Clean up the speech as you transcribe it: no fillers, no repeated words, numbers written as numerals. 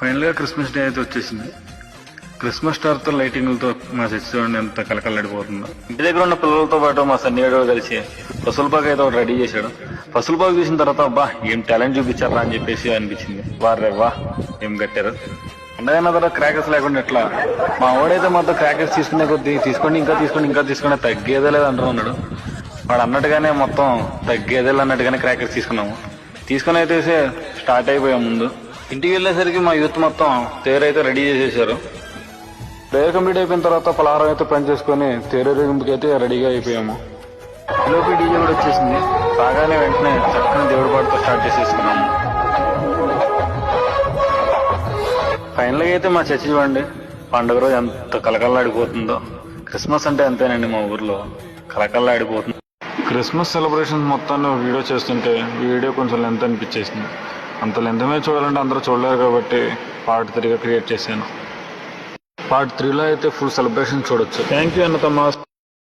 ఫైనల్గా Christmas day అయితే వచ్చేసింది. క్రిస్మస్ స్టార్తో లైటింగ్లతో మా చర్చి చూడండి ఎంత కలకలడిపోతుందో. ఇంటి దగ్గర ఉన్న పిల్లలతో పాటు మా సన్నిగాడు కలిసి పసులపాకు అయితే ఒకటి రెడీ చేశాడు. పసులపాకు చూసిన తర్వాత అబ్బా ఏం టాలెంట్ చూపించారా అని చెప్పేసి అనిపించింది. వారేవా ఏం కట్టారు. పండగైన తర్వాత క్రాకర్స్ లేకుండా ఎట్లా. మా వాడైతే మొత్తం క్రాకర్స్ తీసుకునే కొద్దీ తీసుకోండి ఇంకా తీసుకునే తగ్గేదే లేదు అంటున్నాడు. వాడు అన్నట్టుగానే మొత్తం తగ్గేదేలు అన్నట్టుగానే క్రాకర్స్ తీసుకుని అయితే స్టార్ట్ అయిపోయాం. ముందు ఇంటికి వెళ్ళేసరికి మా యూత్ మొత్తం తేరైతే రెడీ చేసేసారు. ప్రేయర్ కంప్లీట్ అయిపోయిన తర్వాత పలహారం అయితే పని చేసుకుని తేరేగింపుకి అయితే రెడీగా అయిపోయాము. లోపి డీజే కూడా వచ్చేసింది. బాగానే వెంటనే చక్కని దేవుడి పాటతో స్టార్ట్ చేసేసుకున్నాము. ఫైనల్గా అయితే మా చర్చి చూడండి పండుగ రోజు ఎంత కలకల్లాడిపోతుందో. క్రిస్మస్ అంటే అంతేనండి, మా ఊర్లో కలకల్లాడిపోతుంది. క్రిస్మస్ సెలబ్రేషన్స్ మొత్తాన్ని వీడియో చేస్తుంటే వీడియో కొంచెం లెంత్ అనిపించేసింది. అంత లెంత్ మీద చూడాలంటే అందరూ చూడలేరు కాబట్టి పార్ట్ 3గా క్రియేట్ చేశాను. పార్ట్ 3లో అయితే ఫుల్ సెలబ్రేషన్ చూడొచ్చు. థ్యాంక్ యూ అన్న తమ్మ.